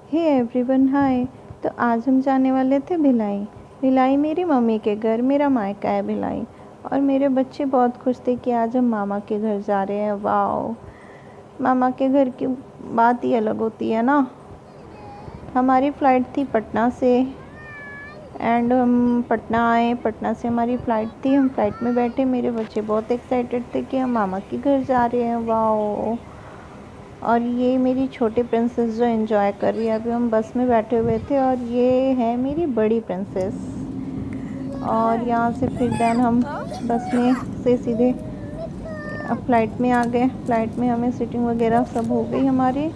Hey everyone hi. तो आज हम जाने वाले थे भिलाई। भिलाई मेरी मम्मी के घर, मेरा मायका है भिलाई। और मेरे बच्चे बहुत खुश थे कि आज हम मामा के घर जा रहे हैं। वाओ, मामा के घर की बात ही अलग होती है ना। हमारी फ़्लाइट थी पटना से एंड हम पटना आए। पटना से हमारी फ़्लाइट थी, हम फ़्लाइट में बैठे। मेरे बच्चे बहुत एक्साइटेड थे कि हम मामा के घर जा रहे हैं। वाओ। और ये मेरी छोटी प्रिंसेस जो एंजॉय कर रही है। अभी हम बस में बैठे हुए थे और ये है मेरी बड़ी प्रिंसेस। और यहाँ से फिर देन हम बस में से सीधे फ़्लाइट में आ गए। फ़्लाइट में हमें सीटिंग वगैरह सब हो गई हमारी।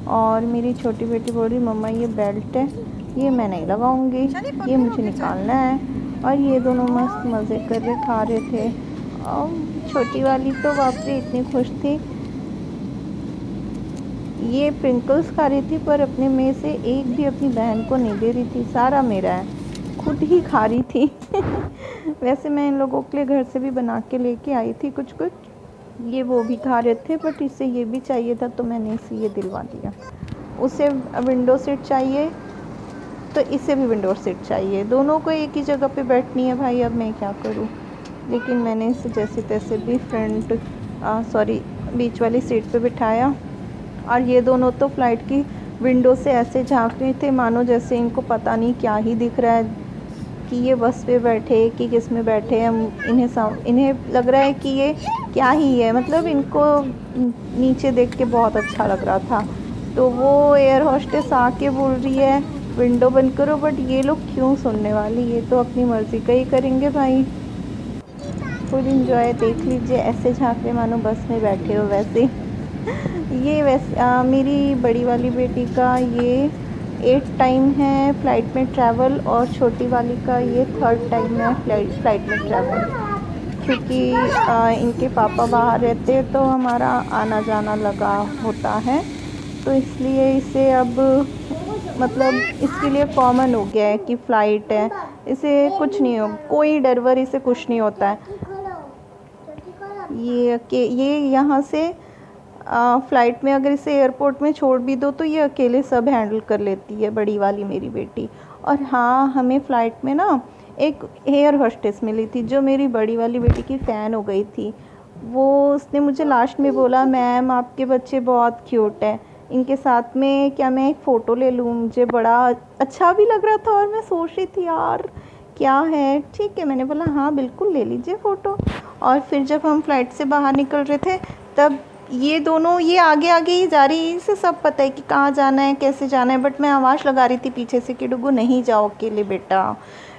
और मेरी छोटी बेटी बोल रही मम्मा ये बेल्ट है, ये मैं नहीं लगाऊंगी, ये मुझे निकालना है। और ये दोनों मस्त मज़े कर रहे, खा रहे थे। और छोटी वाली तो बाप रे इतनी खुश थी, ये प्रिंकल्स खा रही थी पर अपने में से एक भी अपनी बहन को नहीं दे रही थी। सारा मेरा है, खुद ही खा रही थी। वैसे मैं इन लोगों के लिए घर से भी बना के लेके आई थी कुछ कुछ। ये वो भी खा रहे थे बट इसे ये भी चाहिए था तो मैंने इसे ये दिलवा दिया। उसे विंडो सीट चाहिए तो इसे भी विंडो सीट चाहिए। दोनों को एक ही जगह पे बैठनी है भाई, अब मैं क्या करूँ। लेकिन मैंने इसे जैसे तैसे भी बीच वाली सीट पे बिठाया। और ये दोनों तो फ़्लाइट की विंडो से ऐसे झांक रहे थे मानो जैसे इनको पता नहीं क्या ही दिख रहा है कि ये बस पे बैठे कि किस में बैठे। हम इन्हें लग रहा है कि ये क्या ही है, मतलब इनको नीचे देख के बहुत अच्छा लग रहा था। तो वो एयर होस्टेस आके बोल रही है विंडो बंद करो, बट ये लोग क्यों सुनने वाली, ये तो अपनी मर्ज़ी का ही करेंगे भाई। फुल इंजॉय देख लीजिए, ऐसे झांक रहे मानो बस में बैठे हो वैसे। ये मेरी बड़ी वाली बेटी का ये 8 टाइम है फ़्लाइट में ट्रैवल और छोटी वाली का ये 3rd टाइम है फ़्लाइट में ट्रैवल। क्योंकि इनके पापा बाहर रहते हैं तो हमारा आना जाना लगा होता है, तो इसलिए इसे अब मतलब इसके लिए कॉमन हो गया है कि फ़्लाइट है, इसे कुछ नहीं हो, कोई डर वर इसे कुछ नहीं होता है। ये यहाँ से फ़्लाइट में अगर इसे एयरपोर्ट में छोड़ भी दो तो ये अकेले सब हैंडल कर लेती है, बड़ी वाली मेरी बेटी। और हाँ, हमें फ़्लाइट में ना एक एयर होस्टेस मिली थी जो मेरी बड़ी वाली बेटी की फ़ैन हो गई थी। वो उसने मुझे लास्ट में बोला मैम आपके बच्चे बहुत क्यूट है, इनके साथ में क्या मैं एक फ़ोटो ले लूँ। मुझे बड़ा अच्छा भी लग रहा था और मैं सोच रही थी यार क्या है, ठीक है मैंने बोला हाँ बिल्कुल ले लीजिए फ़ोटो। और फिर जब हम फ़्लाइट से बाहर निकल रहे थे तब ये दोनों ये आगे आगे ही जा रही, इसे सब पता है कि कहाँ जाना है कैसे जाना है, बट मैं आवाज़ लगा रही थी पीछे से कि डुगू नहीं जाओ अकेले बेटा।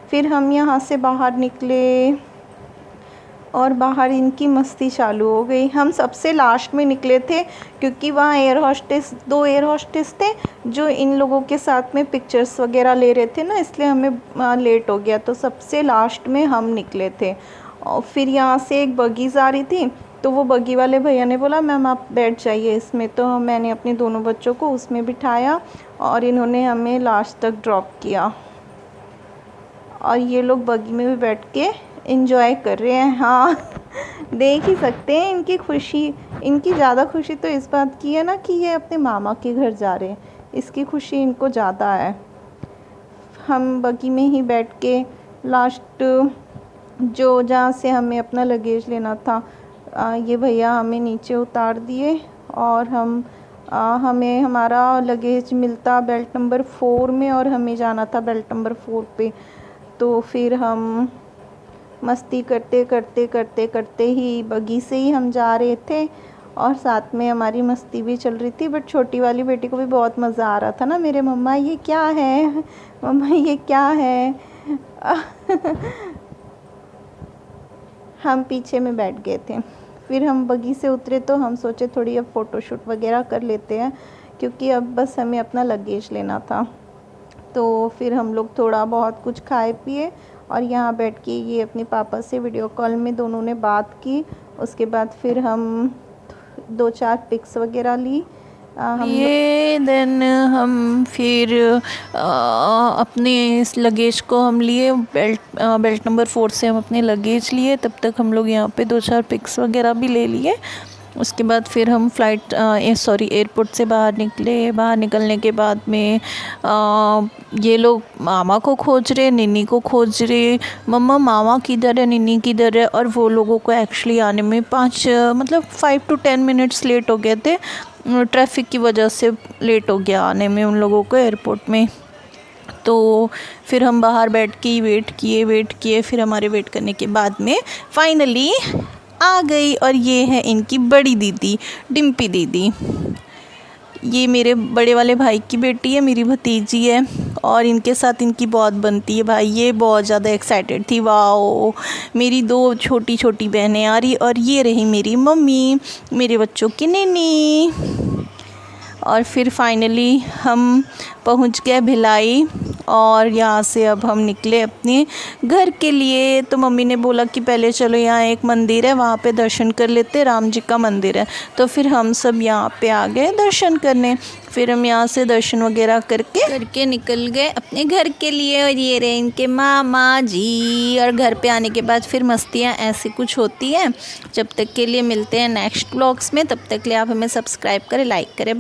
फिर हम यहाँ से बाहर निकले और बाहर इनकी मस्ती चालू हो गई। हम सबसे लास्ट में निकले थे क्योंकि वहाँ दो एयर होस्टेस थे जो इन लोगों के साथ में पिक्चर्स वगैरह ले रहे थे ना, इसलिए हमें लेट हो गया तो सबसे लास्ट में हम निकले थे। और फिर यहाँ से एक बगीज़ आ रही थी तो वो बगी वाले भैया ने बोला मैम आप बैठ जाइए इसमें, तो मैंने अपने दोनों बच्चों को उसमें बिठाया और इन्होंने हमें लास्ट तक ड्रॉप किया। और ये लोग बगी में भी बैठ के एंजॉय कर रहे हैं। हाँ देख ही सकते हैं इनकी खुशी। इनकी ज़्यादा खुशी तो इस बात की है ना कि ये अपने मामा के घर जा रहे हैं, इसकी खुशी इनको ज़्यादा है। हम बगी में ही बैठ के लास्ट जो जहाँ से हमें अपना लगेज लेना था ये भैया हमें नीचे उतार दिए और हमें हमारा लगेज मिलता बेल्ट नंबर 4 में और हमें जाना था बेल्ट नंबर 4 पे। तो फिर हम मस्ती करते करते करते करते ही बगी से ही हम जा रहे थे और साथ में हमारी मस्ती भी चल रही थी। बट छोटी वाली बेटी को भी बहुत मज़ा आ रहा था ना, मेरे मम्मा ये क्या है, मम्मा ये क्या है। हम पीछे में बैठ गए थे। फिर हम बगी से उतरे तो हम सोचे थोड़ी अब फ़ोटोशूट वगैरह कर लेते हैं क्योंकि अब बस हमें अपना लगेज लेना था। तो फिर हम लोग थोड़ा बहुत कुछ खाए पिए और यहाँ बैठ के ये अपने पापा से वीडियो कॉल में दोनों ने बात की। उसके बाद फिर हम 2-4 पिक्स वगैरह ली ये देन हम फिर अपने इस लगेज को हम लिए बेल्ट नंबर 4 से हम अपने लगेज लिए। तब तक हम लोग यहाँ पे 2-4 पिक्स वगैरह भी ले लिए उसके बाद फिर हम एयरपोर्ट से बाहर निकले। बाहर निकलने के बाद में ये लोग मामा को खोज रहे, निन्नी को खोज रहे, मम्मा मामा किधर है, निन्नी किधर है। और वो लोगों को एक्चुअली आने में 5 to 10 मिनट्स लेट हो गए थे। ट्रैफिक की वजह से लेट हो गया आने में उन लोगों को एयरपोर्ट में। तो फिर हम बाहर बैठ के ही वेट किए। फिर हमारे वेट करने के बाद में फाइनली आ गई। और ये है इनकी बड़ी दीदी, डिम्पी दीदी। ये मेरे बड़े वाले भाई की बेटी है, मेरी भतीजी है। और इनके साथ इनकी बहुत बनती है भाई। ये बहुत ज़्यादा एक्साइटेड थी, वाओ मेरी 2 छोटी छोटी बहनें आ रही। और ये रही मेरी मम्मी, मेरे बच्चों की नैनी। और फिर फाइनली हम पहुंच गए भिलाई। और यहाँ से अब हम निकले अपने घर के लिए। तो मम्मी ने बोला कि पहले चलो, यहाँ एक मंदिर है वहाँ पे दर्शन कर लेते, राम जी का मंदिर है। तो फिर हम सब यहाँ पे आ गए दर्शन करने। फिर हम यहाँ से दर्शन वगैरह करके निकल गए अपने घर के लिए। और ये रहे इनके मामा जी। और घर पे आने के बाद फिर मस्तियाँ ऐसे कुछ होती हैं। जब तक के लिए मिलते हैं नेक्स्ट व्लॉग्स में, तब तक के लिए आप हमें सब्सक्राइब करें, लाइक करें।